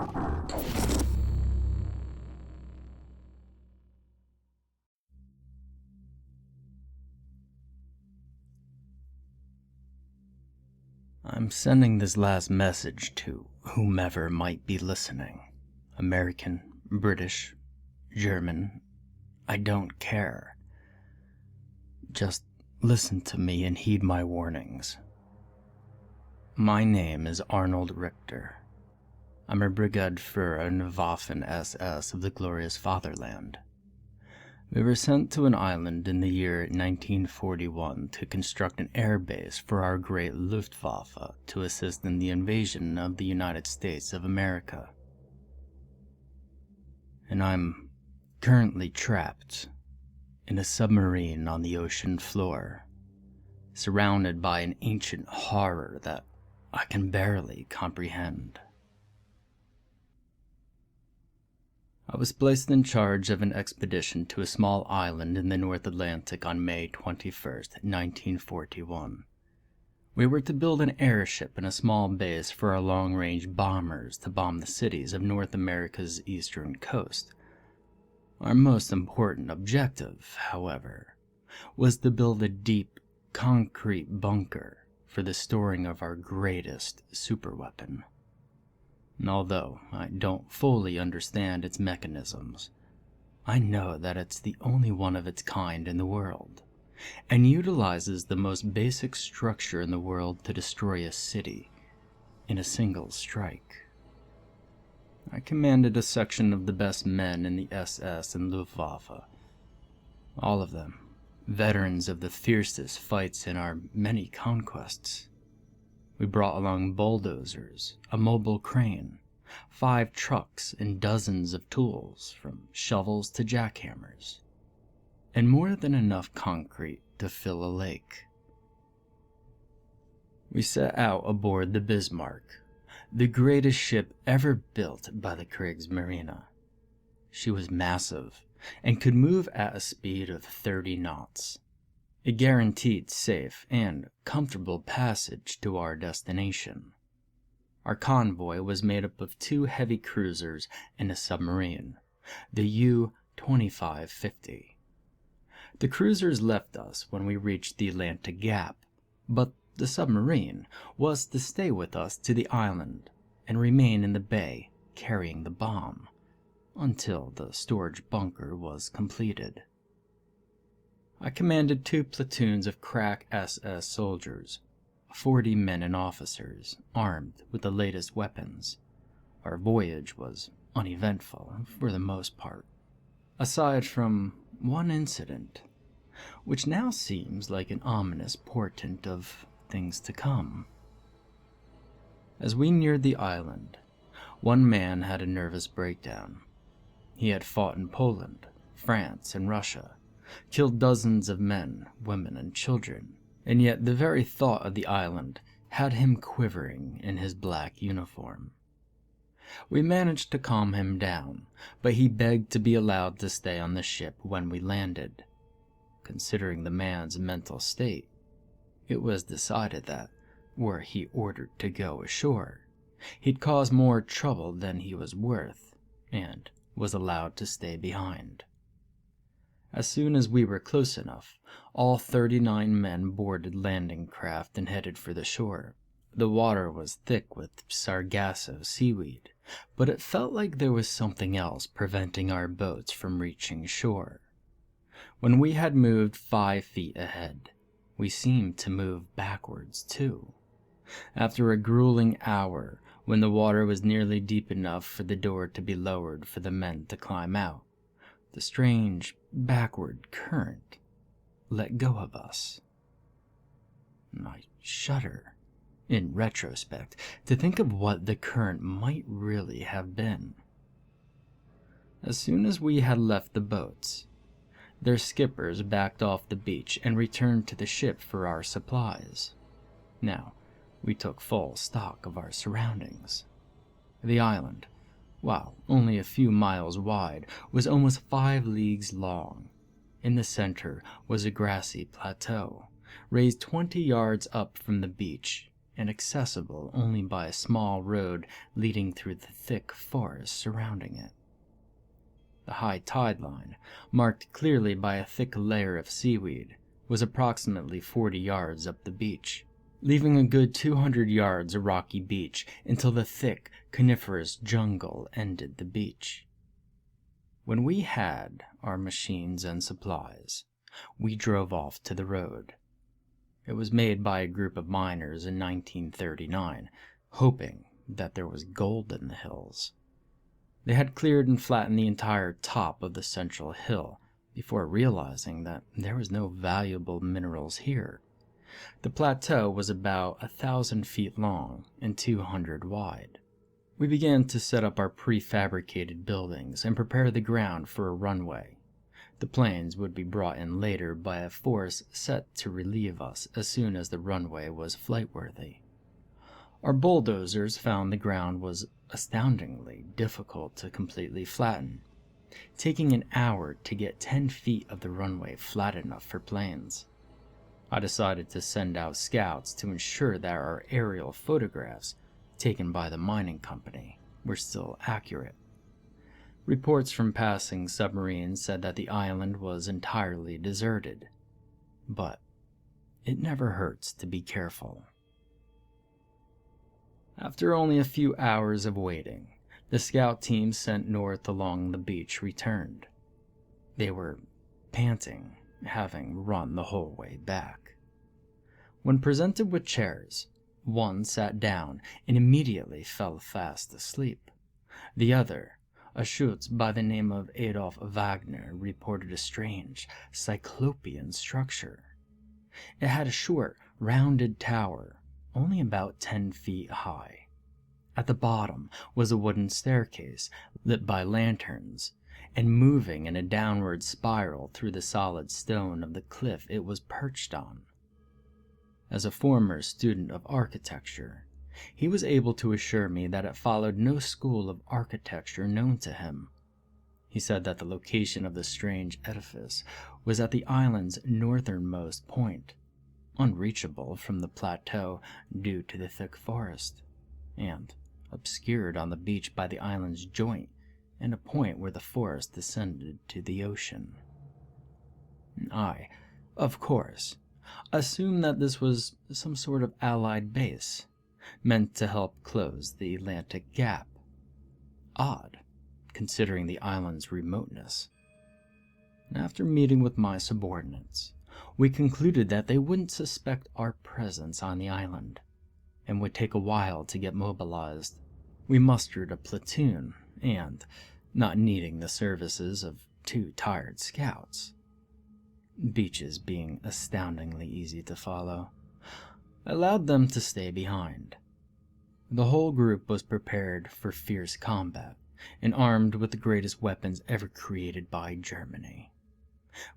I'm sending this last message to whomever might be listening. American, British, German, I don't care. Just listen to me and heed my warnings. My name is Arnold Richter. I'm a Brigadeführer in Waffen SS of the glorious fatherland. We were sent to an island in the year 1941 to construct an air base for our great Luftwaffe to assist in the invasion of the United States of America. And I'm currently trapped in a submarine on the ocean floor, surrounded by an ancient horror that I can barely comprehend. I was placed in charge of an expedition to a small island in the North Atlantic on May 21st, 1941. We were to build an airship and a small base for our long-range bombers to bomb the cities of North America's eastern coast. Our most important objective, however, was to build a deep, concrete bunker for the storing of our greatest superweapon. And although I don't fully understand its mechanisms, I know that it's the only one of its kind in the world, and utilizes the most basic structure in the world to destroy a city in a single strike. I commanded a section of the best men in the SS and Luftwaffe, all of them veterans of the fiercest fights in our many conquests. We brought along bulldozers, a mobile crane, 5 trucks, and dozens of tools, from shovels to jackhammers, and more than enough concrete to fill a lake. We set out aboard the Bismarck, the greatest ship ever built by the Kriegsmarine. She was massive and could move at a speed of 30 knots. It guaranteed safe and comfortable passage to our destination. Our convoy was made up of 2 heavy cruisers and a submarine, the U-2550. The cruisers left us when we reached the Atlantic Gap, but the submarine was to stay with us to the island and remain in the bay carrying the bomb until the storage bunker was completed. I commanded 2 platoons of crack SS soldiers, 40 men and officers, armed with the latest weapons. Our voyage was uneventful for the most part, aside from one incident, which now seems like an ominous portent of things to come. As we neared the island, one man had a nervous breakdown. He had fought in Poland, France, and Russia, killed dozens of men, women, and children, and yet the very thought of the island had him quivering in his black uniform. We managed to calm him down, but he begged to be allowed to stay on the ship when we landed. Considering the man's mental state, it was decided that, were he ordered to go ashore, he'd cause more trouble than he was worth, and was allowed to stay behind. As soon as we were close enough, all 39 men boarded landing craft and headed for the shore. The water was thick with sargasso seaweed, but it felt like there was something else preventing our boats from reaching shore. When we had moved 5 feet ahead, we seemed to move backwards too. After a grueling hour, when the water was nearly deep enough for the door to be lowered for the men to climb out, the strange, backward current let go of us. I shudder, in retrospect, to think of what the current might really have been. As soon as we had left the boats, their skippers backed off the beach and returned to the ship for our supplies. Now, we took full stock of our surroundings. The island, while only a few miles wide, was almost 5 leagues long. In the center was a grassy plateau, raised 20 yards up from the beach, and accessible only by a small road leading through the thick forest surrounding it. The high tide line, marked clearly by a thick layer of seaweed, was approximately 40 yards up the beach, leaving a good 200 yards of rocky beach until the thick, coniferous jungle ended the beach. When we had our machines and supplies, we drove off to the road. It was made by a group of miners in 1939, hoping that there was gold in the hills. They had cleared and flattened the entire top of the central hill before realizing that there was no valuable minerals here. The plateau was about 1,000 feet long and 200 wide. We began to set up our prefabricated buildings and prepare the ground for a runway. The planes would be brought in later by a force set to relieve us as soon as the runway was flightworthy. Our bulldozers found the ground was astoundingly difficult to completely flatten, taking an hour to get 10 feet of the runway flat enough for planes. I decided to send out scouts to ensure that our aerial photographs taken by the mining company were still accurate. Reports from passing submarines said that the island was entirely deserted, but it never hurts to be careful. After only a few hours of waiting, the scout team sent north along the beach returned. They were panting, having run the whole way back. When presented with chairs, one sat down and immediately fell fast asleep. The other, a Schütz by the name of Adolf Wagner, reported a strange, cyclopean structure. It had a short, rounded tower, only about 10 feet high. At the bottom was a wooden staircase, lit by lanterns, and moving in a downward spiral through the solid stone of the cliff it was perched on. As a former student of architecture, he was able to assure me that it followed no school of architecture known to him. He said that the location of the strange edifice was at the island's northernmost point, unreachable from the plateau due to the thick forest, and obscured on the beach by the island's joint and a point where the forest descended to the ocean. I, of course, assumed that this was some sort of allied base, meant to help close the Atlantic Gap. Odd, considering the island's remoteness. After meeting with my subordinates, we concluded that they wouldn't suspect our presence on the island, and would take a while to get mobilized. We mustered a platoon, and, not needing the services of 2 tired scouts, beaches being astoundingly easy to follow, allowed them to stay behind. The whole group was prepared for fierce combat, and armed with the greatest weapons ever created by Germany.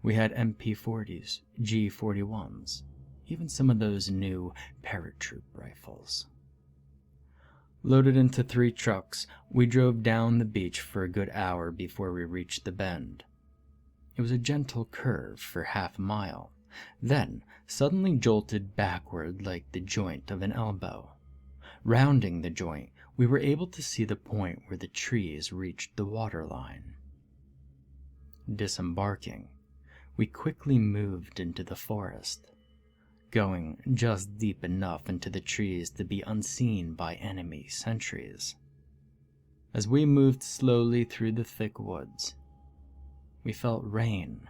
We had MP40s, G41s, even some of those new paratroop rifles. Loaded into 3 trucks, we drove down the beach for a good hour before we reached the bend. It was a gentle curve for half a mile, then suddenly jolted backward like the joint of an elbow. Rounding the joint, we were able to see the point where the trees reached the waterline. Disembarking, we quickly moved into the forest, going just deep enough into the trees to be unseen by enemy sentries. As we moved slowly through the thick woods, we felt rain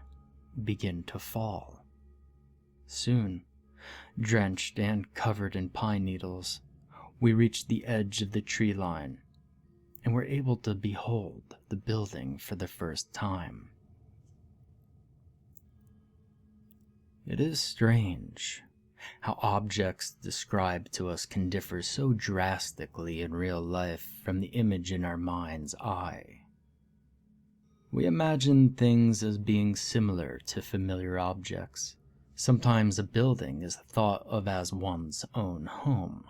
begin to fall. Soon, drenched and covered in pine needles, we reached the edge of the tree line and were able to behold the building for the first time. It is strange how objects described to us can differ so drastically in real life from the image in our mind's eye. We imagine things as being similar to familiar objects. Sometimes a building is thought of as one's own home,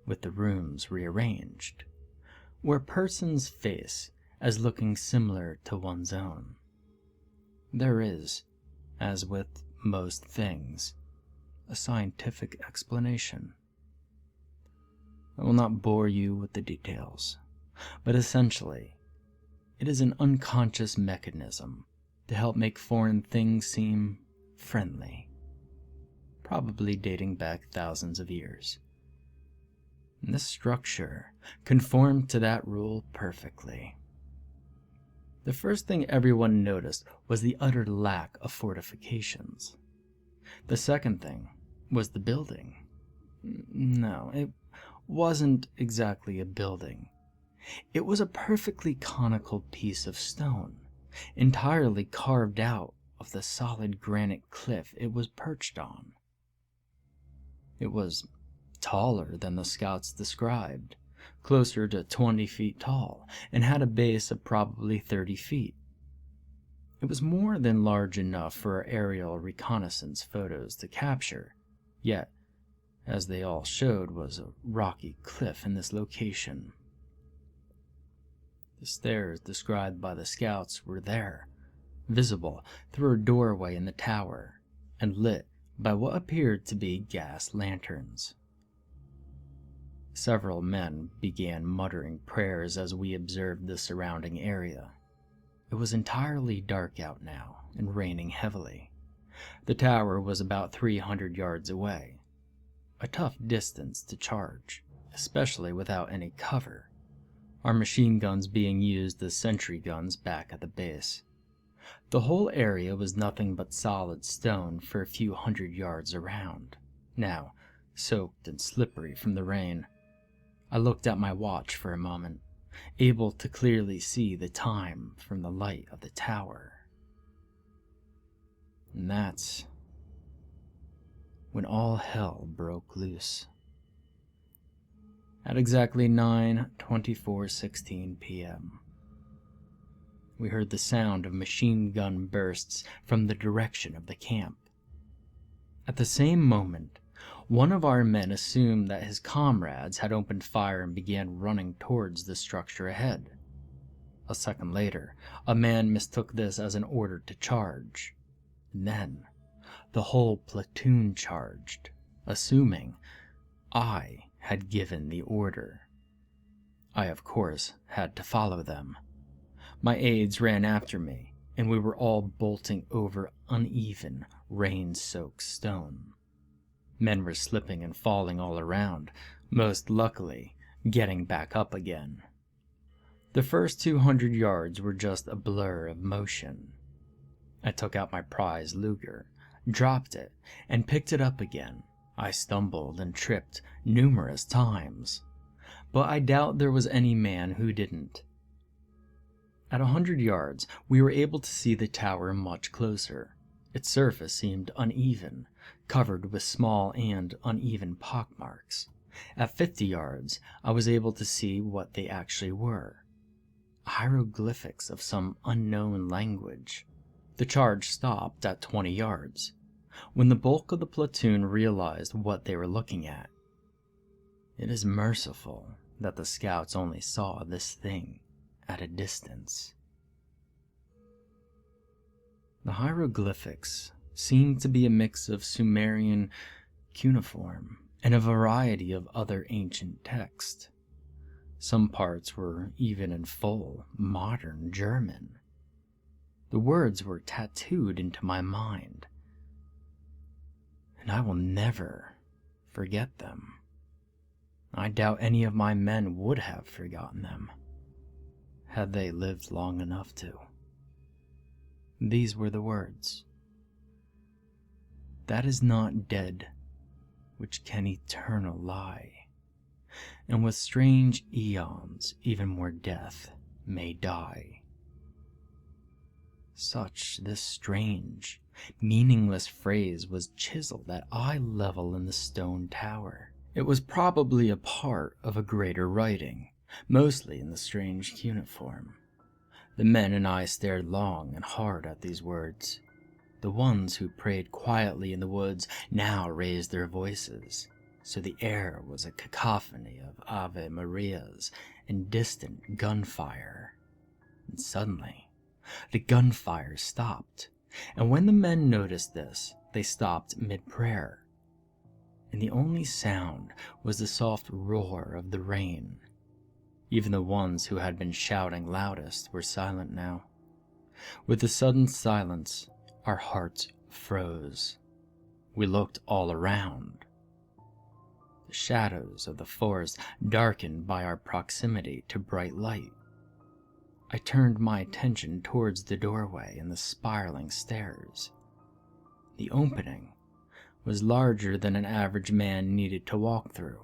with the rooms rearranged, or a person's face as looking similar to one's own. There is, as with most things, a scientific explanation. I will not bore you with the details, but essentially, it is an unconscious mechanism to help make foreign things seem friendly, probably dating back thousands of years. And this structure conformed to that rule perfectly. The first thing everyone noticed was the utter lack of fortifications. The second thing was the building. No, it wasn't exactly a building. It was a perfectly conical piece of stone, entirely carved out of the solid granite cliff it was perched on. It was taller than the scouts described, closer to 20 feet tall, and had a base of probably 30 feet. It was more than large enough for aerial reconnaissance photos to capture, yet, as they all showed, was a rocky cliff in this location. The stairs described by the scouts were there, visible through a doorway in the tower, and lit by what appeared to be gas lanterns. Several men began muttering prayers as we observed the surrounding area. It was entirely dark out now, and raining heavily. The tower was about 300 yards away, a tough distance to charge, especially without any cover, our machine guns being used as sentry guns back at the base. The whole area was nothing but solid stone for a few hundred yards around, now soaked and slippery from the rain. I looked at my watch for a moment, able to clearly see the time from the light of the tower. And that's when all hell broke loose. At exactly 9:24:16 p.m., we heard the sound of machine gun bursts from the direction of the camp. At the same moment, one of our men assumed that his comrades had opened fire and began running towards the structure ahead. A second later, a man mistook this as an order to charge. And then, the whole platoon charged, assuming I had given the order. I, of course, had to follow them. My aides ran after me, and we were all bolting over uneven, rain-soaked stone. Men were slipping and falling all around, most luckily getting back up again. The first 200 yards were just a blur of motion. I took out my prize Luger, dropped it, and picked it up again. I stumbled and tripped numerous times, but I doubt there was any man who didn't. At 100 yards, we were able to see the tower much closer. Its surface seemed uneven, covered with small and uneven pockmarks. At 50 yards, I was able to see what they actually were. Hieroglyphics of some unknown language. The charge stopped at 20 yards, when the bulk of the platoon realized what they were looking at. It is merciful that the scouts only saw this thing at a distance. The hieroglyphics seemed to be a mix of Sumerian cuneiform and a variety of other ancient text. Some parts were even in full modern German. The words were tattooed into my mind, and I will never forget them. I doubt any of my men would have forgotten them, had they lived long enough to. These were the words: "That is not dead which can eternal lie, and with strange eons even more death may die." Such this strange, meaningless phrase was chiseled at eye level in the stone tower. It was probably a part of a greater writing, mostly in the strange cuneiform. The men and I stared long and hard at these words. The ones who prayed quietly in the woods now raised their voices, so the air was a cacophony of Ave Marias and distant gunfire. And suddenly, the gunfire stopped, and when the men noticed this, they stopped mid-prayer. and the only sound was the soft roar of the rain. Even the ones who had been shouting loudest were silent now. With the sudden silence, our hearts froze. We looked all around. The shadows of the forest darkened by our proximity to bright light. I turned my attention towards the doorway and the spiraling stairs. The opening was larger than an average man needed to walk through,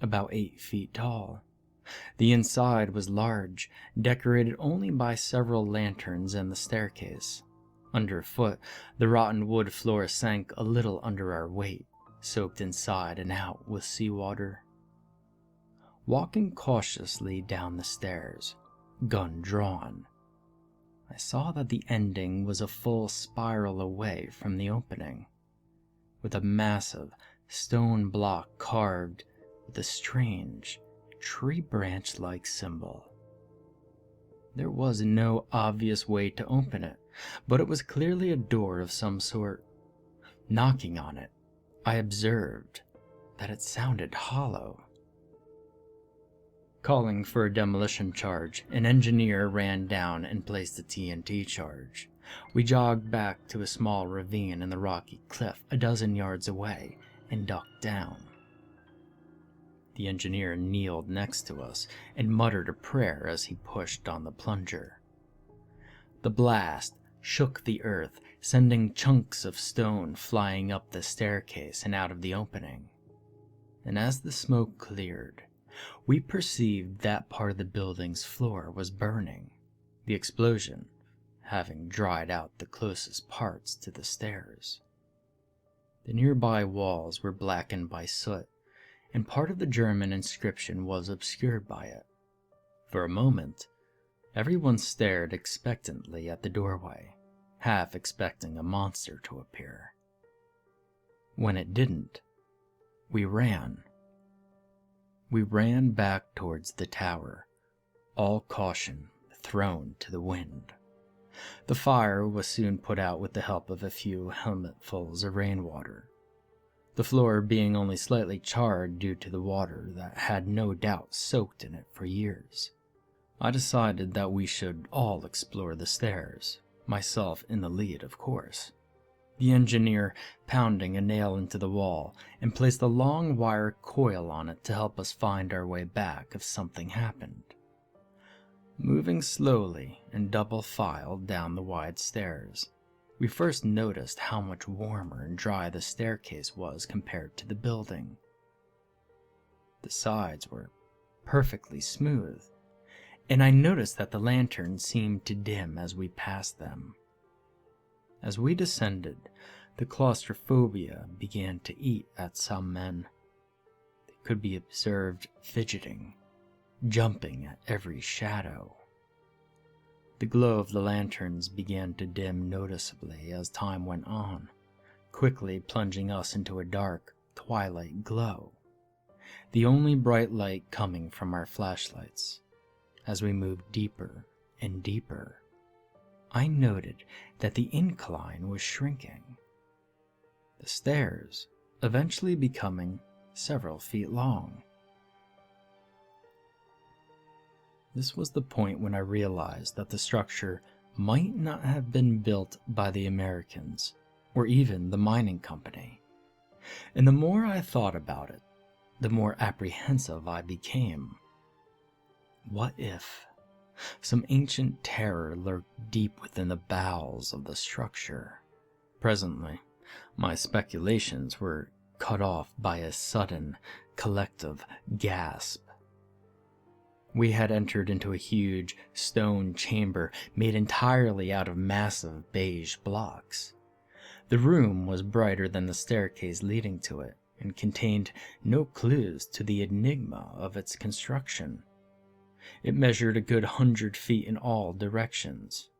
about 8 feet tall. The inside was large, decorated only by several lanterns and the staircase. Underfoot, the rotten wood floor sank a little under our weight, soaked inside and out with seawater. Walking cautiously down the stairs, gun drawn, I saw that the ending was a full spiral away from the opening, with a massive stone block carved with a strange tree branch-like symbol. There was no obvious way to open it, but it was clearly a door of some sort. Knocking on it, I observed that it sounded hollow. Calling for a demolition charge, an engineer ran down and placed a TNT charge. We jogged back to a small ravine in the rocky cliff a dozen yards away and ducked down. The engineer kneeled next to us and muttered a prayer as he pushed on the plunger. The blast shook the earth, sending chunks of stone flying up the staircase and out of the opening. And as the smoke cleared, we perceived that part of the building's floor was burning, the explosion having dried out the closest parts to the stairs. The nearby walls were blackened by soot, and part of the German inscription was obscured by it. For a moment, everyone stared expectantly at the doorway, half expecting a monster to appear. When it didn't, we ran. We ran back towards the tower, all caution thrown to the wind. The fire was soon put out with the help of a few helmetfuls of rainwater, the floor being only slightly charred due to the water that had no doubt soaked in it for years. I decided that we should all explore the stairs, myself in the lead, of course. The engineer pounding a nail into the wall and placed a long wire coil on it to help us find our way back if something happened. Moving slowly in double file down the wide stairs, we first noticed how much warmer and dry the staircase was compared to the building. The sides were perfectly smooth, and I noticed that the lanterns seemed to dim as we passed them. As we descended, the claustrophobia began to eat at some men. They could be observed fidgeting, jumping at every shadow. The glow of the lanterns began to dim noticeably as time went on, quickly plunging us into a dark, twilight glow, the only bright light coming from our flashlights. As we moved deeper and deeper, I noted that the incline was shrinking, the stairs eventually becoming several feet long. This was the point when I realized that the structure might not have been built by the Americans, or even the mining company. And the more I thought about it, the more apprehensive I became. What if some ancient terror lurked deep within the bowels of the structure? Presently, my speculations were cut off by a sudden, collective gasp. We had entered into a huge stone chamber made entirely out of massive beige blocks. The room was brighter than the staircase leading to it, and contained no clues to the enigma of its construction. It measured a good 100 feet in all directions,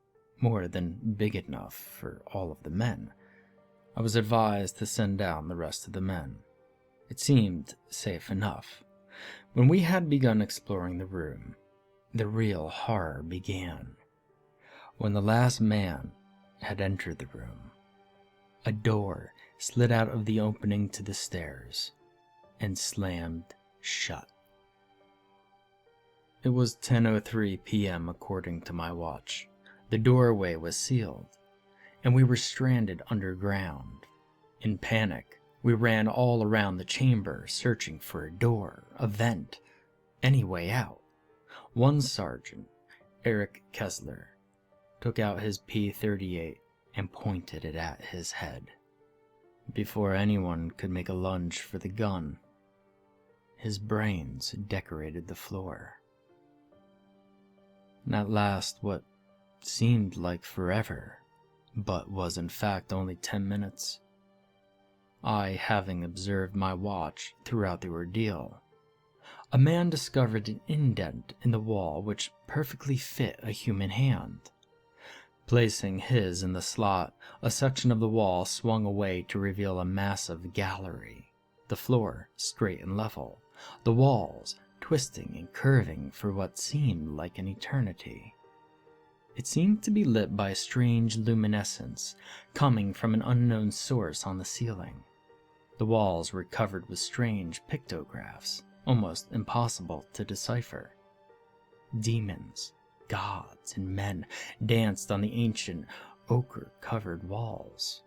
more than big enough for all of the men. I was advised to send down the rest of the men. It seemed safe enough. When we had begun exploring the room, the real horror began. When the last man had entered the room, a door slid out of the opening to the stairs, and slammed shut. It was 10:03 p.m. according to my watch. The doorway was sealed, and we were stranded underground. In panic, we ran all around the chamber, searching for a door, a vent, any way out. One sergeant, Eric Kessler, took out his P-38 and pointed it at his head. Before anyone could make a lunge for the gun, his brains decorated the floor. And at last, what seemed like forever, but was in fact only 10 minutes, I having observed my watch throughout the ordeal, a man discovered an indent in the wall which perfectly fit a human hand. Placing his in the slot, a section of the wall swung away to reveal a massive gallery, the floor straight and level, the walls twisting and curving for what seemed like an eternity. It seemed to be lit by a strange luminescence coming from an unknown source on the ceiling. The walls were covered with strange pictographs, almost impossible to decipher. Demons, gods, and men danced on the ancient ochre-covered walls.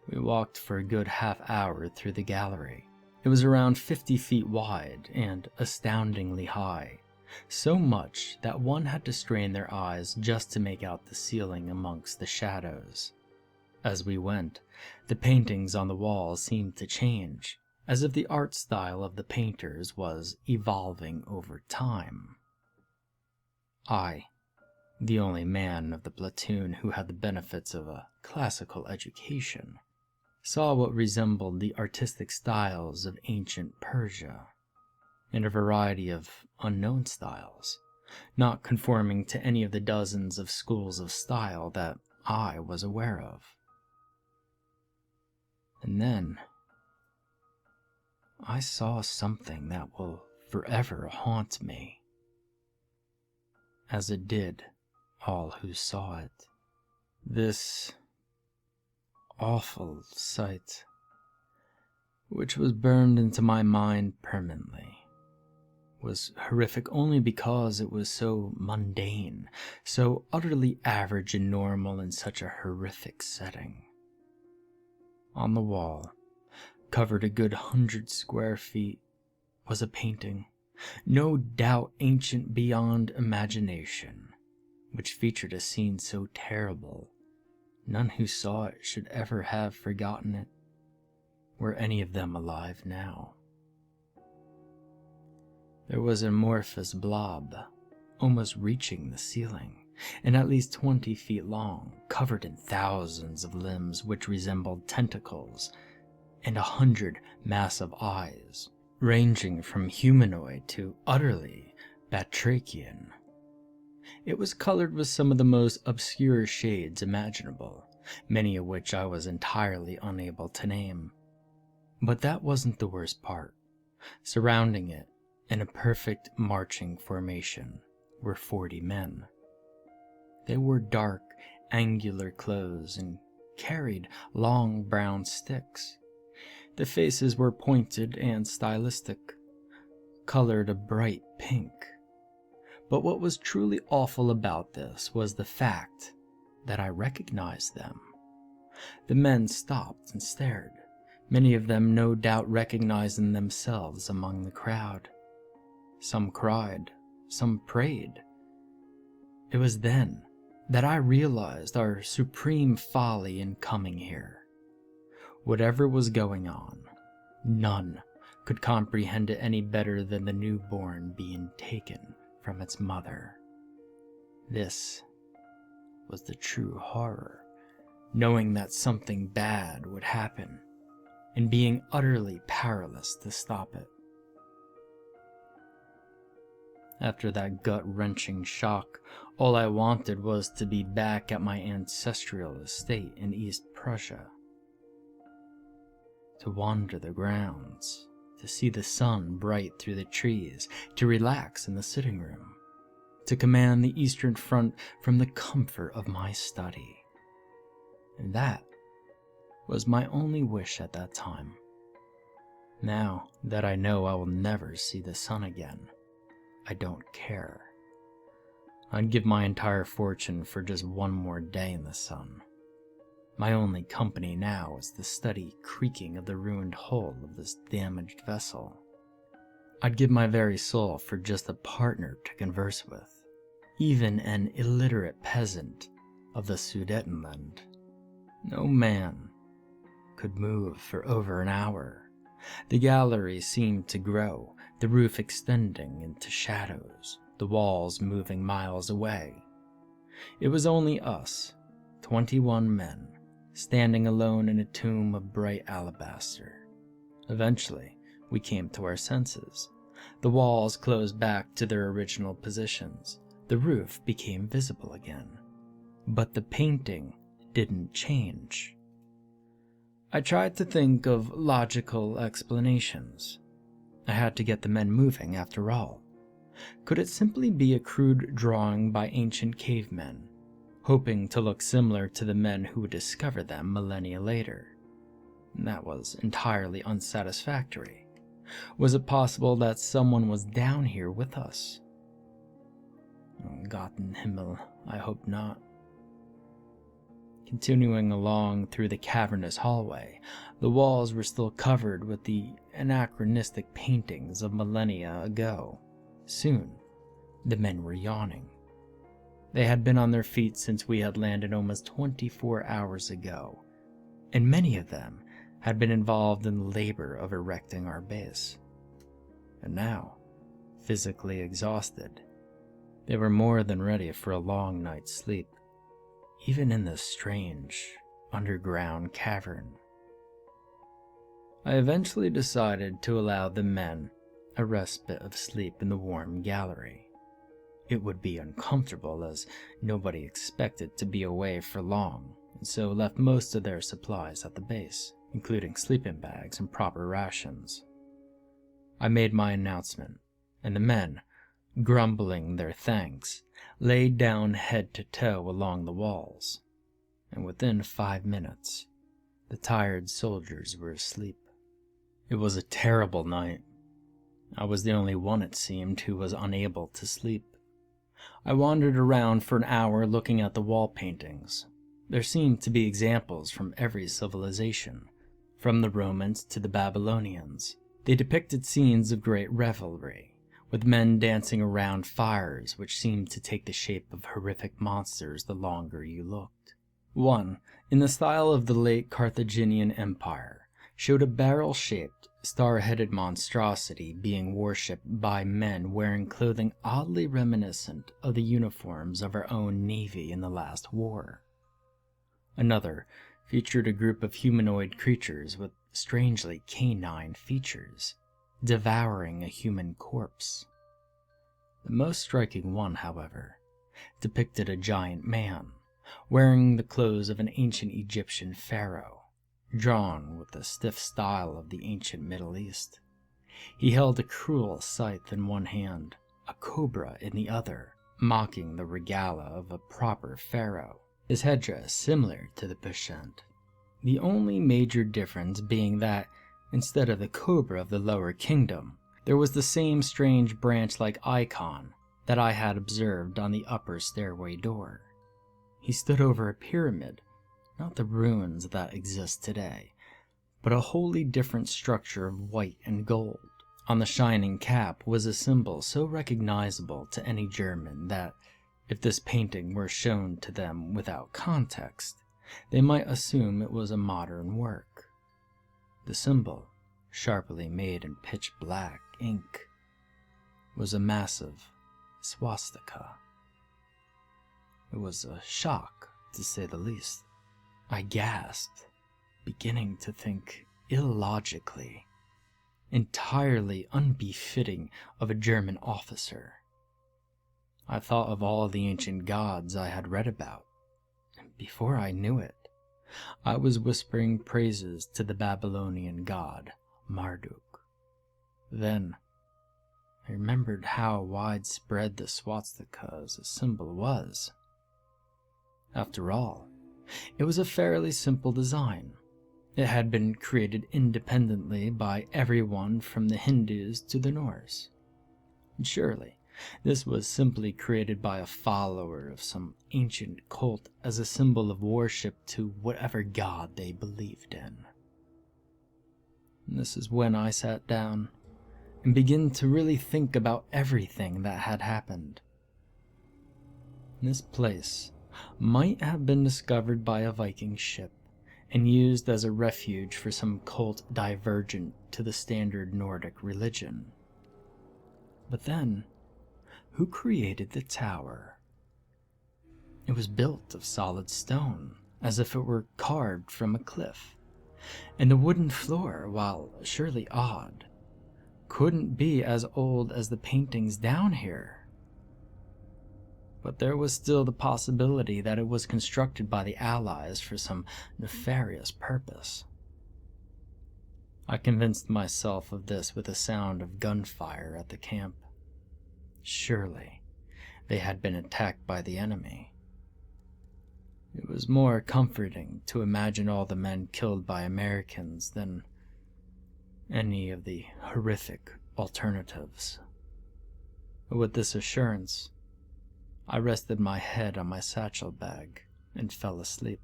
We walked for a good half-hour through the gallery. It was around 50 feet wide and astoundingly high, so much that one had to strain their eyes just to make out the ceiling amongst the shadows. As we went, the paintings on the walls seemed to change, as if the art style of the painters was evolving over time. I, the only man of the platoon who had the benefits of a classical education, saw what resembled the artistic styles of ancient Persia, and a variety of unknown styles, not conforming to any of the dozens of schools of style that I was aware of. And then I saw something that will forever haunt me, as it did all who saw it. This awful sight, which was burned into my mind permanently, was horrific only because it was so mundane, so utterly average and normal in such a horrific setting. On the wall, covered a good 100 square feet, was a painting, no doubt ancient beyond imagination, which featured a scene so terrible none who saw it should ever have forgotten it, were any of them alive now. There was an amorphous blob, almost reaching the ceiling, and at least 20 feet long, covered in thousands of limbs which resembled tentacles, and 100 massive eyes, ranging from humanoid to utterly batrachian. It was colored with some of the most obscure shades imaginable, many of which I was entirely unable to name. But that wasn't the worst part. Surrounding it, in a perfect marching formation, were 40 men. They wore dark, angular clothes and carried long brown sticks. The faces were pointed and stylistic, colored a bright pink. But what was truly awful about this was the fact that I recognized them. The men stopped and stared, many of them no doubt recognizing themselves among the crowd. Some cried, some prayed. It was then that I realized our supreme folly in coming here. Whatever was going on, none could comprehend it any better than the newborn being taken from its mother. This was the true horror, knowing that something bad would happen, and being utterly powerless to stop it. After that gut-wrenching shock, all I wanted was to be back at my ancestral estate in East Prussia, to wander the grounds, to see the sun bright through the trees, to relax in the sitting room, to command the Eastern Front from the comfort of my study. And that was my only wish at that time. Now that I know I will never see the sun again, I don't care. I'd give my entire fortune for just one more day in the sun. My only company now is the steady creaking of the ruined hull of this damaged vessel. I'd give my very soul for just a partner to converse with, even an illiterate peasant of the Sudetenland. No man could move for over an hour. The gallery seemed to grow, the roof extending into shadows, the walls moving miles away. It was only us, 21 men, standing alone in a tomb of bright alabaster. Eventually, we came to our senses. The walls closed back to their original positions. The roof became visible again. But the painting didn't change. I tried to think of logical explanations. I had to get the men moving after all. Could it simply be a crude drawing by ancient cavemen, hoping to look similar to the men who would discover them millennia later? That was entirely unsatisfactory. Was it possible that someone was down here with us? Gott in Himmel, I hope not. Continuing along through the cavernous hallway, the walls were still covered with the anachronistic paintings of millennia ago. Soon, the men were yawning. They had been on their feet since we had landed almost 24 hours ago, and many of them had been involved in the labor of erecting our base. And now, physically exhausted, they were more than ready for a long night's sleep, even in this strange, underground cavern. I eventually decided to allow the men a respite of sleep in the warm gallery. It would be uncomfortable as nobody expected to be away for long, and so left most of their supplies at the base, including sleeping bags and proper rations. I made my announcement, and the men, grumbling their thanks, laid down head to toe along the walls, and within 5 minutes, the tired soldiers were asleep. It was a terrible night. I was the only one, it seemed, who was unable to sleep. I wandered around for an hour looking at the wall paintings. There seemed to be examples from every civilization, from the Romans to the Babylonians. They depicted scenes of great revelry, with men dancing around fires which seemed to take the shape of horrific monsters the longer you looked. One, in the style of the late Carthaginian Empire, showed a barrel-shaped, star-headed monstrosity being worshipped by men wearing clothing oddly reminiscent of the uniforms of our own navy in the last war. Another featured a group of humanoid creatures with strangely canine features, devouring a human corpse. The most striking one, however, depicted a giant man, wearing the clothes of an ancient Egyptian pharaoh, drawn with the stiff style of the ancient Middle East. He held a cruel scythe in one hand, a cobra in the other, mocking the regalia of a proper pharaoh, his headdress similar to the Peshent. The only major difference being that, instead of the cobra of the lower kingdom, there was the same strange branch-like icon that I had observed on the upper stairway door. He stood over a pyramid, not the ruins that exist today, but a wholly different structure of white and gold. On the shining cap was a symbol so recognizable to any German that, if this painting were shown to them without context, they might assume it was a modern work. The symbol, sharply made in pitch black ink, was a massive swastika. It was a shock, to say the least. I gasped, beginning to think illogically, entirely unbefitting of a German officer. I thought of all the ancient gods I had read about, and before I knew it, I was whispering praises to the Babylonian god, Marduk. Then, I remembered how widespread the swastika as a symbol was. After all, it was a fairly simple design, It had been created independently by everyone from the Hindus to the Norse. Surely, this was simply created by a follower of some ancient cult as a symbol of worship to whatever god they believed in. And this is when I sat down and began to really think about everything that had happened. This place might have been discovered by a Viking ship and used as a refuge for some cult divergent to the standard Nordic religion. But then, who created the tower? It was built of solid stone, as if it were carved from a cliff, and the wooden floor, while surely odd, couldn't be as old as the paintings down here. But there was still the possibility that it was constructed by the Allies for some nefarious purpose. I convinced myself of this with the sound of gunfire at the camp. Surely, they had been attacked by the enemy. It was more comforting to imagine all the men killed by Americans than any of the horrific alternatives. With this assurance, I rested my head on my satchel bag and fell asleep.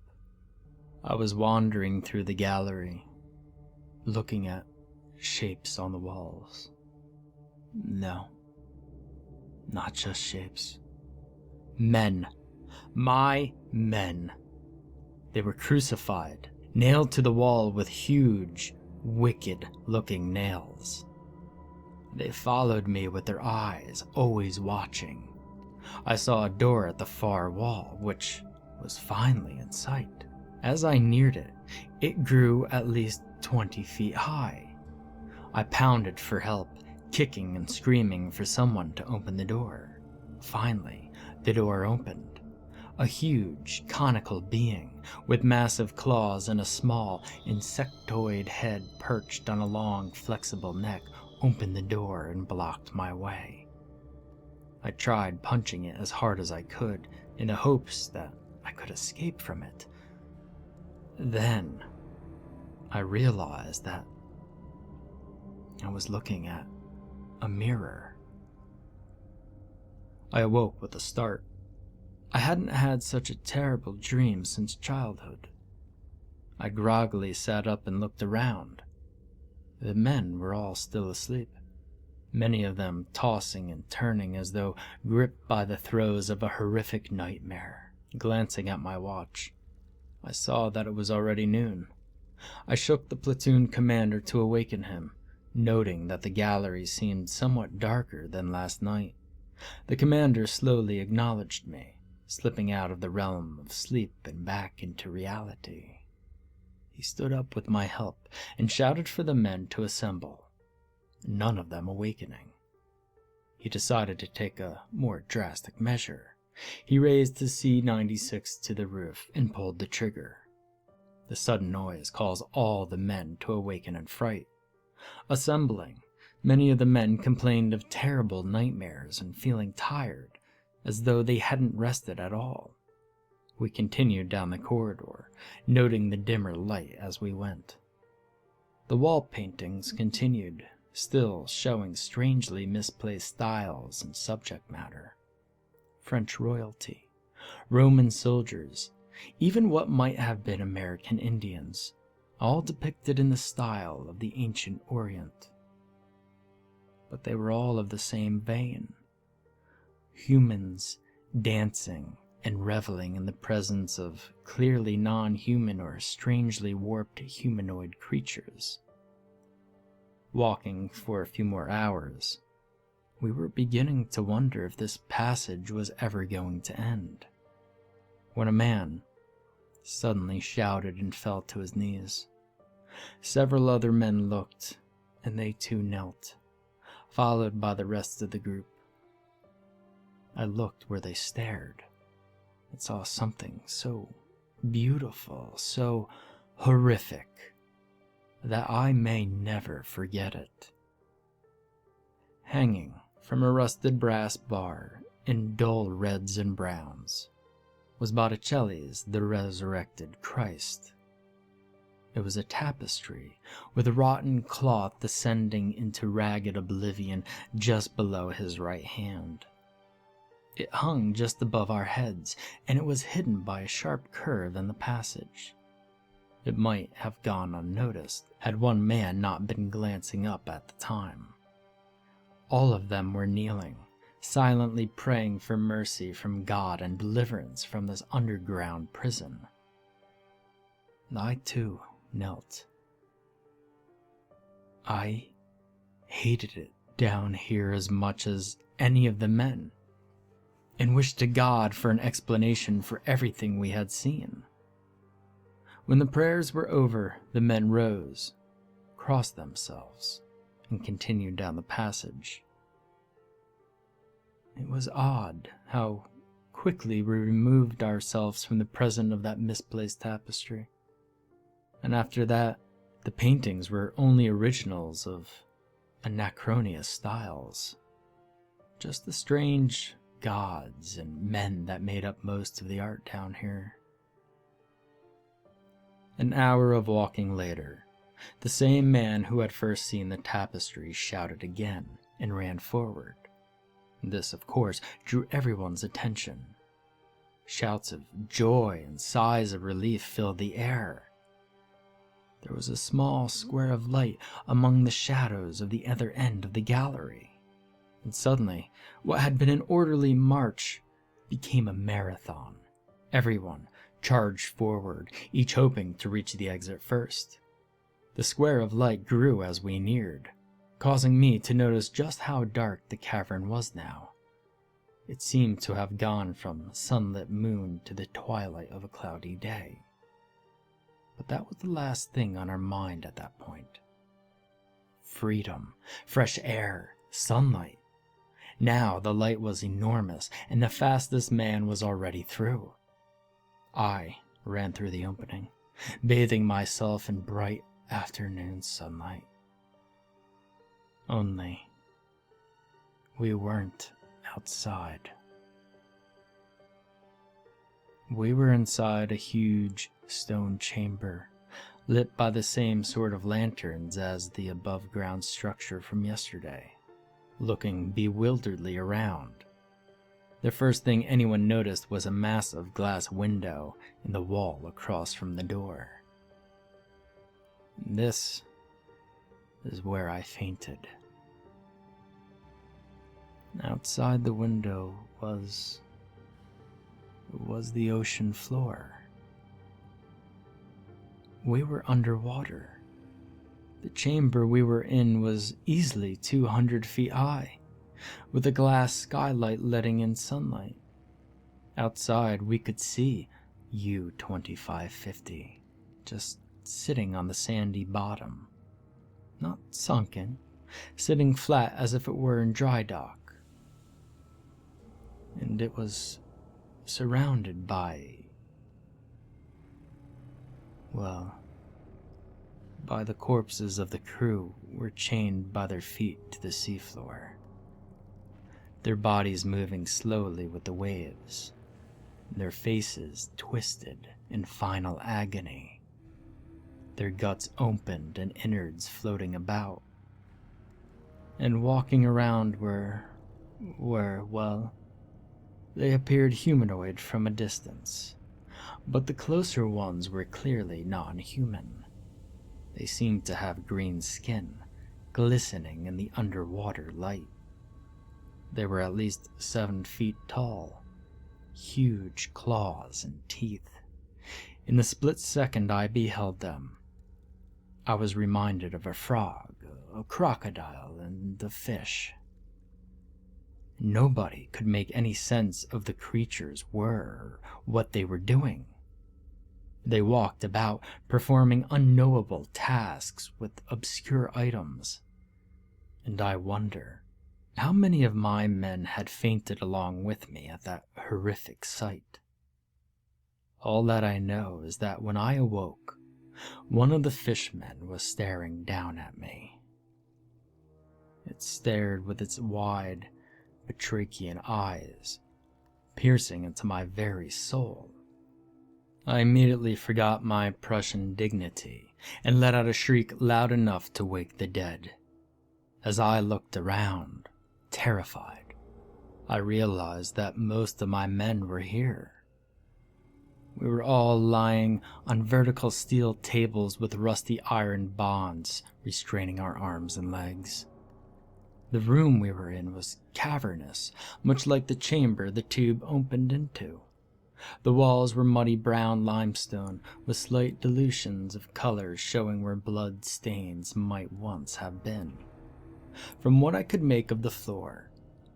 I was wandering through the gallery, looking at shapes on the walls. No, not just shapes. Men. My men. They were crucified, nailed to the wall with huge, wicked-looking nails. They followed me with their eyes, always watching. I saw a door at the far wall, which was finally in sight. As I neared it, it grew at least 20 feet high. I pounded for help, kicking and screaming for someone to open the door. Finally, the door opened. A huge, conical being, with massive claws and a small, insectoid head perched on a long, flexible neck, opened the door and blocked my way. I tried punching it as hard as I could, in the hopes that I could escape from it. Then, I realized that I was looking at a mirror. I awoke with a start. I hadn't had such a terrible dream since childhood. I groggily sat up and looked around. The men were all still asleep, many of them tossing and turning as though gripped by the throes of a horrific nightmare. Glancing at my watch, I saw that it was already noon. I shook the platoon commander to awaken him, noting that the gallery seemed somewhat darker than last night. The commander slowly acknowledged me, slipping out of the realm of sleep and back into reality. He stood up with my help and shouted for the men to assemble, none of them awakening. He decided to take a more drastic measure. He raised his C-96 to the roof and pulled the trigger. The sudden noise caused all the men to awaken in fright. Assembling, many of the men complained of terrible nightmares and feeling tired, as though they hadn't rested at all. We continued down the corridor, noting the dimmer light as we went. The wall paintings continued, still showing strangely misplaced styles and subject matter. French royalty, Roman soldiers, even what might have been American Indians, all depicted in the style of the ancient Orient. But they were all of the same vein. Humans dancing and reveling in the presence of clearly non-human or strangely warped humanoid creatures. Walking for a few more hours, we were beginning to wonder if this passage was ever going to end, when a man suddenly shouted and fell to his knees. Several other men looked, and they too knelt, followed by the rest of the group. I looked where they stared and saw something so beautiful, so horrific, that I may never forget it. Hanging from a rusted brass bar in dull reds and browns was Botticelli's The Resurrected Christ. It was a tapestry, with rotten cloth descending into ragged oblivion just below his right hand. It hung just above our heads, and it was hidden by a sharp curve in the passage. It might have gone unnoticed, had one man not been glancing up at the time. All of them were kneeling, silently praying for mercy from God and deliverance from this underground prison. I, too, knelt. I hated it down here as much as any of the men, and wished to God for an explanation for everything we had seen. When the prayers were over, the men rose, crossed themselves, and continued down the passage. It was odd how quickly we removed ourselves from the presence of that misplaced tapestry. And after that, the paintings were only originals of anachronous styles. Just the strange gods and men that made up most of the art down here. An hour of walking later, the same man who had first seen the tapestry shouted again and ran forward. This, of course, drew everyone's attention. Shouts of joy and sighs of relief filled the air. There was a small square of light among the shadows of the other end of the gallery, and suddenly, what had been an orderly march became a marathon. Everyone charged forward, each hoping to reach the exit first. The square of light grew as we neared, causing me to notice just how dark the cavern was now. It seemed to have gone from sunlit moon to the twilight of a cloudy day. But that was the last thing on our mind at that point. Freedom, fresh air, sunlight. Now the light was enormous, and the fastest man was already through. I ran through the opening, bathing myself in bright afternoon sunlight. Only, we weren't outside. We were inside a huge stone chamber, lit by the same sort of lanterns as the above-ground structure from yesterday. Looking bewilderedly around, the first thing anyone noticed was a massive glass window in the wall across from the door. This is where I fainted. Outside the window was the ocean floor. We were underwater. The chamber we were in was easily 200 feet high, with a glass skylight letting in sunlight. Outside we could see U-2550, just sitting on the sandy bottom. Not sunken, sitting flat as if it were in dry dock. And it was surrounded by, by the corpses of the crew were chained by their feet to the seafloor, their bodies moving slowly with the waves, their faces twisted in final agony, their guts opened and innards floating about. And walking around were, they appeared humanoid from a distance, but the closer ones were clearly non-human. They seemed to have green skin, glistening in the underwater light. They were at least 7 feet tall, huge claws and teeth. In the split second I beheld them, I was reminded of a frog, a crocodile, and a fish. Nobody could make any sense of the creatures were, or what they were doing. They walked about, performing unknowable tasks with obscure items. And I wonder, how many of my men had fainted along with me at that horrific sight? All that I know is that when I awoke, one of the fishmen was staring down at me. It stared with its wide, batrachian eyes, piercing into my very soul. I immediately forgot my Prussian dignity and let out a shriek loud enough to wake the dead. As I looked around, terrified, I realized that most of my men were here. We were all lying on vertical steel tables with rusty iron bonds restraining our arms and legs. The room we were in was cavernous, much like the chamber the tube opened into. The walls were muddy brown limestone with slight dilutions of color showing where blood stains might once have been. From what I could make of the floor,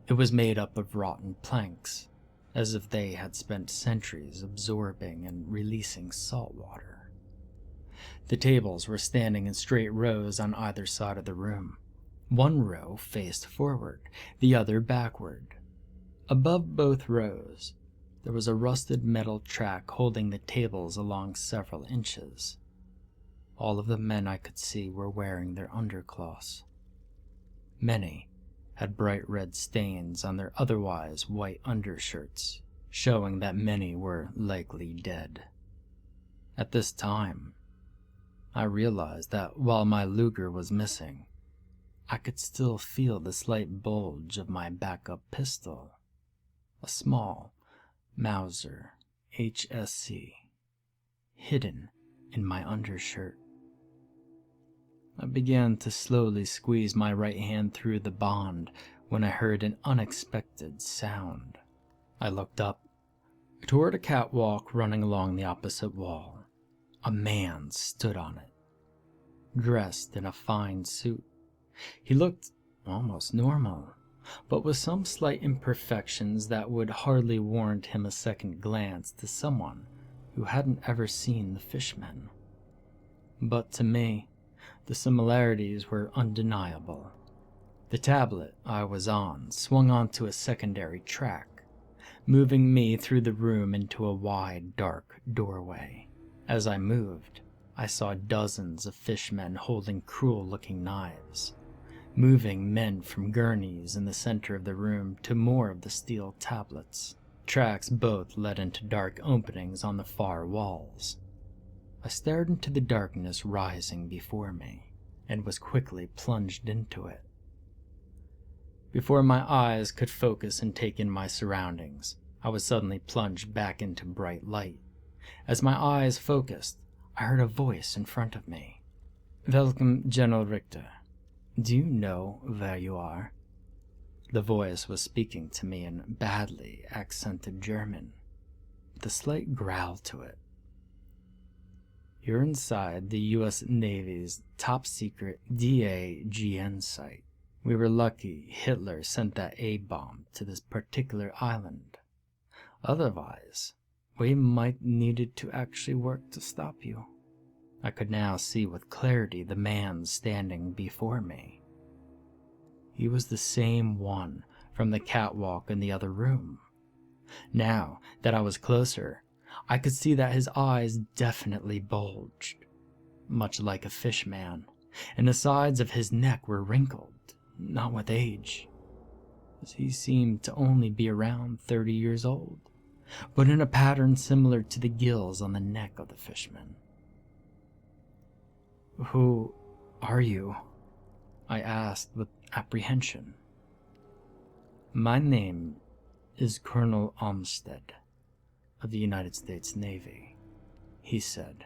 it was made up of rotten planks, as if they had spent centuries absorbing and releasing salt water. The tables were standing in straight rows on either side of the room. One row faced forward, the other backward. Above both rows, there was a rusted metal track holding the tables along several inches. All of the men I could see were wearing their undercloths. Many had bright red stains on their otherwise white undershirts, showing that many were likely dead. At this time, I realized that while my Luger was missing, I could still feel the slight bulge of my backup pistol, a small Mauser HSC, hidden in my undershirt. I began to slowly squeeze my right hand through the bond when I heard an unexpected sound. I looked up, toward a catwalk running along the opposite wall. A man stood on it, dressed in a fine suit. He looked almost normal, but with some slight imperfections that would hardly warrant him a second glance to someone who hadn't ever seen the fishmen. But to me, the similarities were undeniable. The tablet I was on swung onto a secondary track, moving me through the room into a wide, dark doorway. As I moved, I saw dozens of fishmen holding cruel-looking knives, moving men from gurneys in the center of the room to more of the steel tablets. Tracks both led into dark openings on the far walls. I stared into the darkness rising before me, and was quickly plunged into it. Before my eyes could focus and take in my surroundings, I was suddenly plunged back into bright light. As my eyes focused, I heard a voice in front of me. "Welcome, General Richter. Do you know where you are?" The voice was speaking to me in badly accented German, with a slight growl to it. "You're inside the U.S. Navy's top-secret DAGN site. We were lucky Hitler sent that A-bomb to this particular island. Otherwise, we might needed to actually work to stop you." I could now see with clarity the man standing before me. He was the same one from the catwalk in the other room. Now that I was closer, I could see that his eyes definitely bulged, much like a fish man, and the sides of his neck were wrinkled, not with age, as he seemed to only be around 30 years old, but in a pattern similar to the gills on the neck of the fishman. "Who are you?" I asked with apprehension. "My name is Colonel Olmsted of the United States Navy," he said.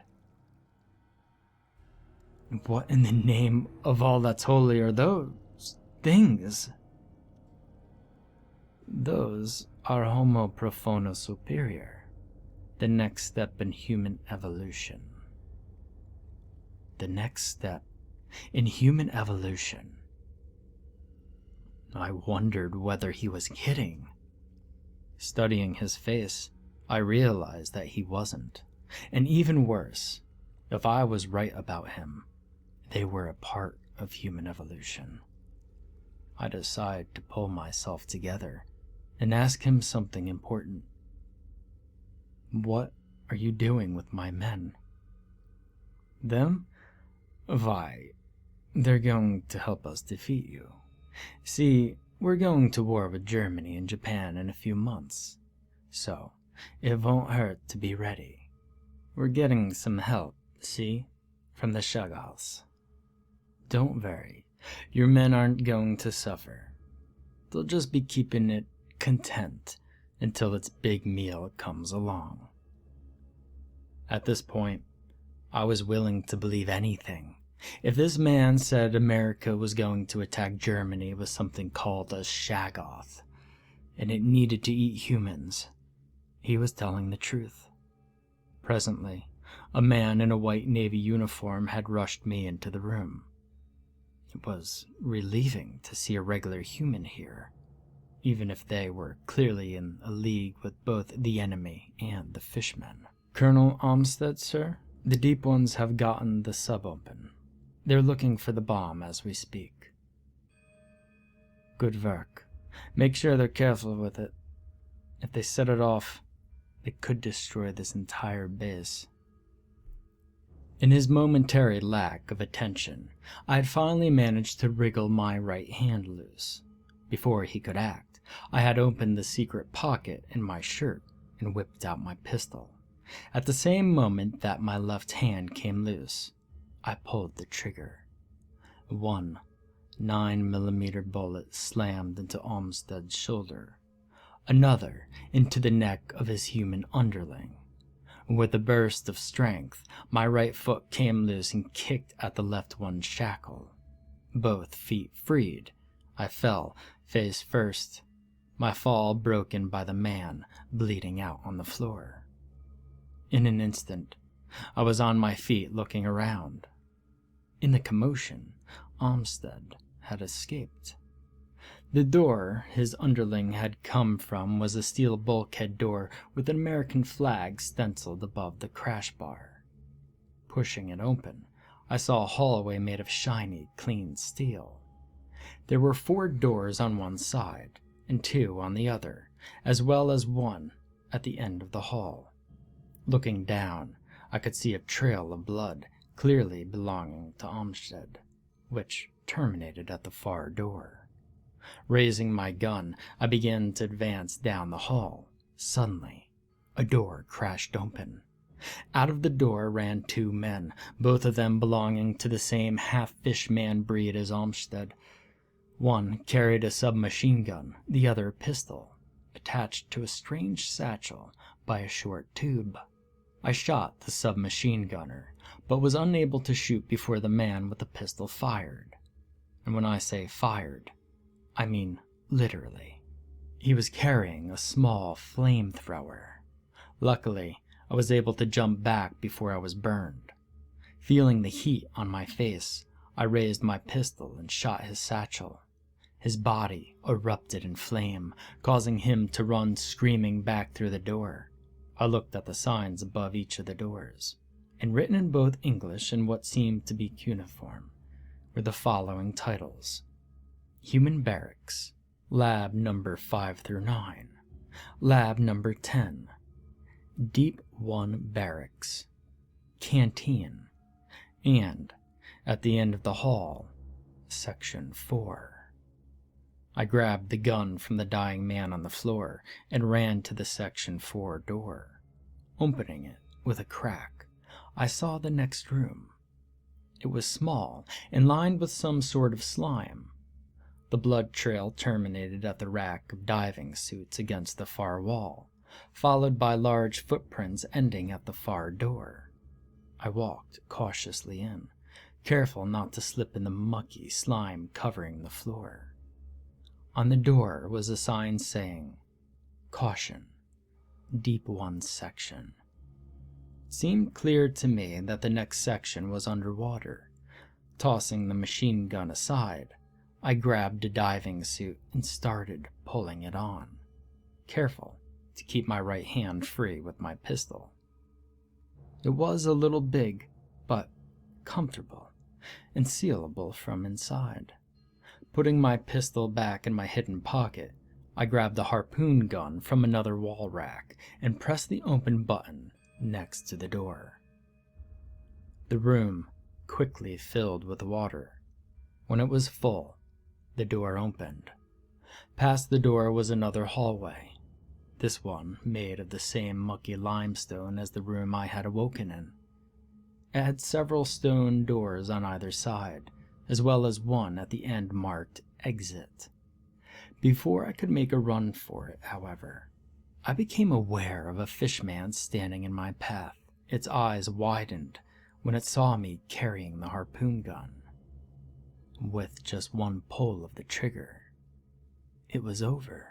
"What in the name of all that's holy are those things?" "Those are Homo Profono Superior, the next step in human evolution." The next step in human evolution. I wondered whether he was kidding. Studying his face, I realized that he wasn't. And even worse, if I was right about him, they were a part of human evolution. I decided to pull myself together and ask him something important. "What are you doing with my men?" "Them? Why, they're going to help us defeat you. See, we're going to war with Germany and Japan in a few months, so it won't hurt to be ready. We're getting some help, see? From the Shagals. Don't worry, your men aren't going to suffer. They'll just be keeping it content until its big meal comes along. At this point, I was willing to believe anything. If this man said America was going to attack Germany with something called a Shaggoth, and it needed to eat humans, he was telling the truth. Presently, a man in a white Navy uniform had rushed me into the room. It was relieving to see a regular human here, even if they were clearly in a league with both the enemy and the fishmen. Colonel Armstead, sir? The deep ones have gotten the sub open. They're looking for the bomb as we speak. Good work. Make sure they're careful with it. If they set it off, it could destroy this entire base. In his momentary lack of attention, I had finally managed to wriggle my right hand loose. Before he could act, I had opened the secret pocket in my shirt and whipped out my pistol. At the same moment that my left hand came loose, I pulled the trigger. One 9mm bullet slammed into Olmsted's shoulder, another into the neck of his human underling. With a burst of strength, my right foot came loose and kicked at the left one's shackle. Both feet freed, I fell face first, my fall broken by the man bleeding out on the floor. In an instant, I was on my feet looking around. In the commotion, Olmsted had escaped. The door his underling had come from was a steel bulkhead door with an American flag stenciled above the crash bar. Pushing it open, I saw a hallway made of shiny, clean steel. There were 4 doors on one side, and 2 on the other, as well as one at the end of the hall. Looking down, I could see a trail of blood, clearly belonging to Olmsted, which terminated at the far door. Raising my gun, I began to advance down the hall. Suddenly, a door crashed open. Out of the door ran 2 men, both of them belonging to the same half-fishman breed as Olmsted. One carried a submachine gun, the other a pistol, attached to a strange satchel by a short tube. I shot the submachine gunner, but was unable to shoot before the man with the pistol fired. And when I say fired, I mean literally. He was carrying a small flamethrower. Luckily, I was able to jump back before I was burned. Feeling the heat on my face, I raised my pistol and shot his satchel. His body erupted in flame, causing him to run screaming back through the door. I looked at the signs above each of the doors, and written in both English and what seemed to be cuneiform were the following titles: Human Barracks, Lab Number 5 through 9, Lab Number 10, Deep 1 Barracks, Canteen, and, at the end of the hall, Section 4. I grabbed the gun from the dying man on the floor and ran to the Section 4 door. Opening it with a crack, I saw the next room. It was small and lined with some sort of slime. The blood trail terminated at the rack of diving suits against the far wall, followed by large footprints ending at the far door. I walked cautiously in, careful not to slip in the mucky slime covering the floor. On the door was a sign saying, Caution, Deep 1 Section. It seemed clear to me that the next section was underwater. Tossing the machine gun aside, I grabbed a diving suit and started pulling it on, careful to keep my right hand free with my pistol. It was a little big, but comfortable, and sealable from inside. Putting my pistol back in my hidden pocket, I grabbed the harpoon gun from another wall rack and pressed the open button next to the door. The room quickly filled with water. When it was full, the door opened. Past the door was another hallway. this one made of the same mucky limestone as the room I had awoken in. It had several stone doors on either side, as well as one at the end marked Exit. Before I could make a run for it, however, I became aware of a fishman standing in my path. Its eyes widened when it saw me carrying the harpoon gun. With just one pull of the trigger, it was over.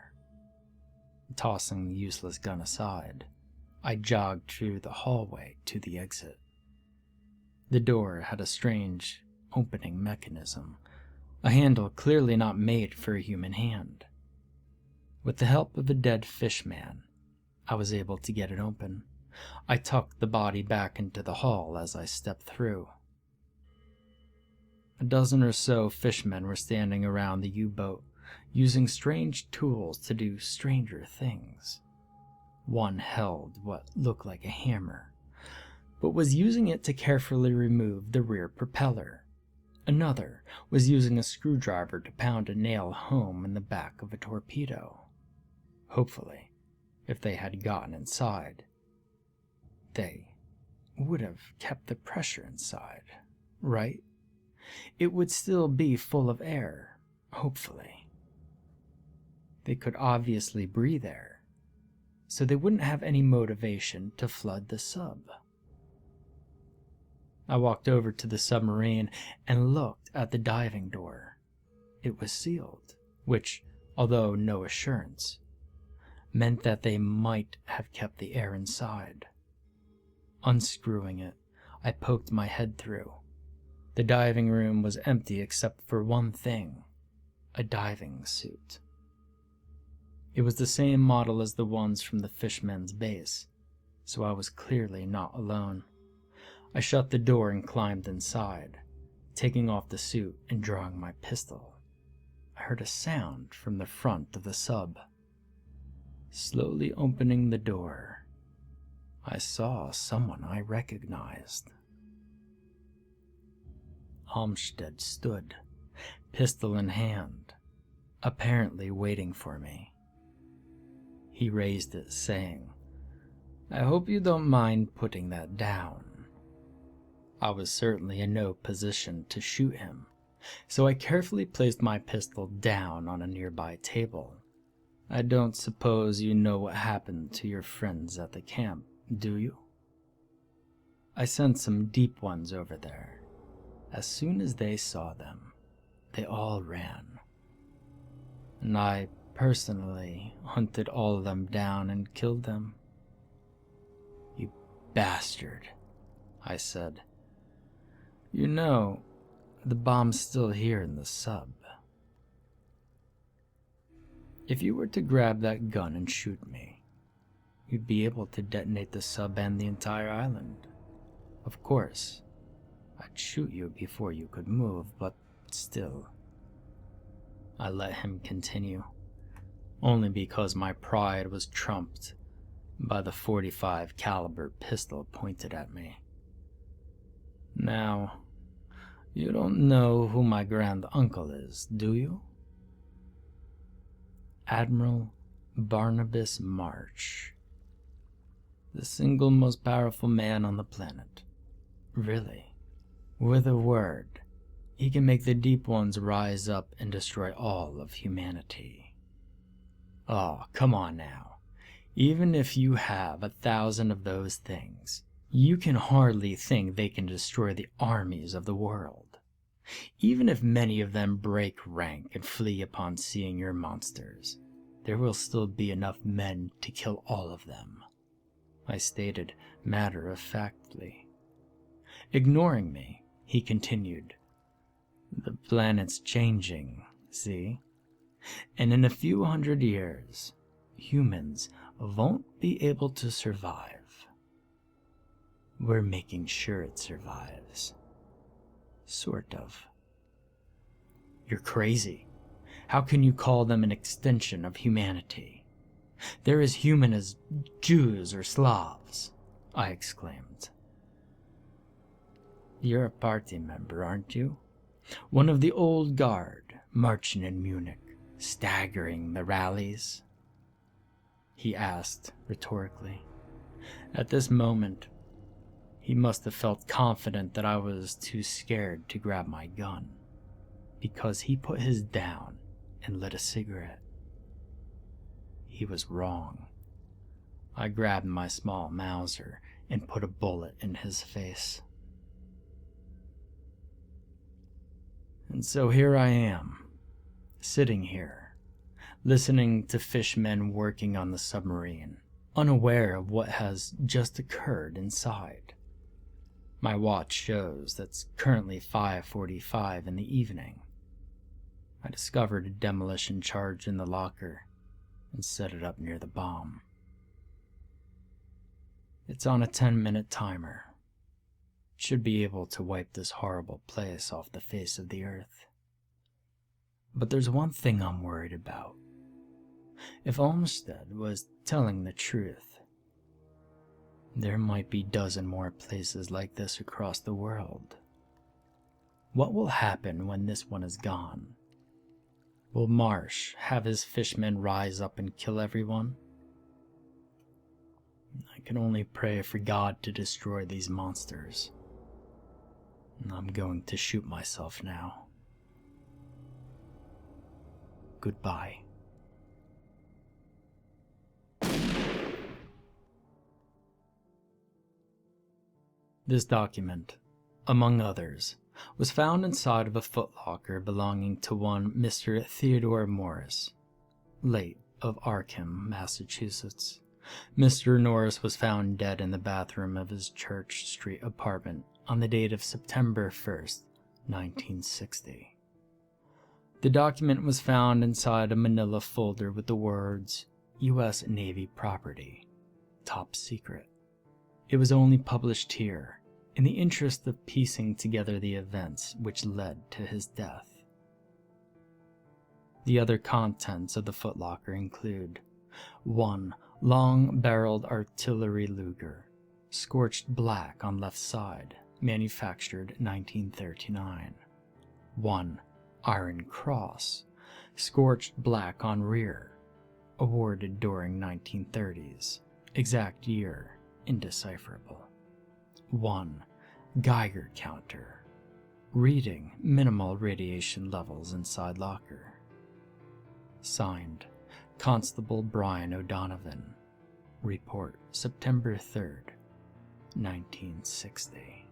Tossing the useless gun aside, I jogged through the hallway to the exit. The door had a strange opening mechanism, a handle clearly not made for a human hand. With the help of a dead fishman, I was able to get it open. I tucked the body back into the hall as I stepped through. A dozen or so fishmen were standing around the U-boat, using strange tools to do stranger things. One held what looked like a hammer, but was using it to carefully remove the rear propeller. Another was using a screwdriver to pound a nail home in the back of a torpedo. Hopefully, if they had gotten inside, they would have kept the pressure inside, right? It would still be full of air, hopefully. They could obviously breathe air, so they wouldn't have any motivation to flood the sub. I walked over to the submarine and looked at the diving door. It was sealed, which, although no assurance, meant that they might have kept the air inside. Unscrewing it, I poked my head through. The diving room was empty except for one thing, a diving suit. It was the same model as the ones from the fishmen's base, so I was clearly not alone. I shut the door and climbed inside, taking off the suit and drawing my pistol. I heard a sound from the front of the sub. Slowly opening the door, I saw someone I recognized. Olmsted stood, pistol in hand, apparently waiting for me. He raised it, saying, "I hope you don't mind putting that down." I was certainly in no position to shoot him, so I carefully placed my pistol down on a nearby table. "I don't suppose you know what happened to your friends at the camp, do you? I sent some deep ones over there. As soon as they saw them, they all ran. And I personally hunted all of them down and killed them." "You bastard," I said. "You know, the bomb's still here in the sub. If you were to grab that gun and shoot me, you'd be able to detonate the sub and the entire island. Of course, I'd shoot you before you could move, but still." I let him continue, only because my pride was trumped by the .45 caliber pistol pointed at me. "Now, you don't know who my grand uncle is, do you? Admiral Barnabas March. The single most powerful man on the planet. Really, with a word, he can make the deep ones rise up and destroy all of humanity. Oh, come on now. Even if you have 1,000 of those things, you can hardly think they can destroy the armies of the world. Even if many of them break rank and flee upon seeing your monsters, there will still be enough men to kill all of them," I stated matter-of-factly. Ignoring me, he continued, "The planet's changing, see? And in a few hundred years, humans won't be able to survive. We're making sure it survives. Sort of." "You're crazy. How can you call them an extension of humanity? They're as human as Jews or Slavs," I exclaimed. "You're a party member, aren't you? One of the old guard, marching in Munich, staggering the rallies?" he asked rhetorically. At this moment, he must have felt confident that I was too scared to grab my gun, because he put his down and lit a cigarette. He was wrong. I grabbed my small Mauser and put a bullet in his face. And so here I am, sitting here, listening to fishmen working on the submarine, unaware of what has just occurred inside. My watch shows that's currently 5:45 in the evening. I discovered a demolition charge in the locker and set it up near the bomb. It's on a 10-minute timer. Should be able to wipe this horrible place off the face of the earth. But there's one thing I'm worried about. If Olmsted was telling the truth, there might be a dozen more places like this across the world. What will happen when this one is gone? Will Marsh have his fishmen rise up and kill everyone? I can only pray for God to destroy these monsters. I'm going to shoot myself now. Goodbye. This document, among others, was found inside of a footlocker belonging to one Mr. Theodore Morris, late of Arkham, Massachusetts. Mr. Norris was found dead in the bathroom of his Church Street apartment on the date of September 1st, 1960. The document was found inside a manila folder with the words, U.S. Navy property, top secret. It was only published here, in the interest of piecing together the events which led to his death. The other contents of the footlocker include 1 long-barreled artillery Luger, scorched black on left side, manufactured 1939. 1 Iron Cross, scorched black on rear, awarded during 1930s, exact year indecipherable. 1 Geiger counter, reading minimal radiation levels inside locker. Signed, Constable Brian O'Donovan. Report September 3rd, 1960.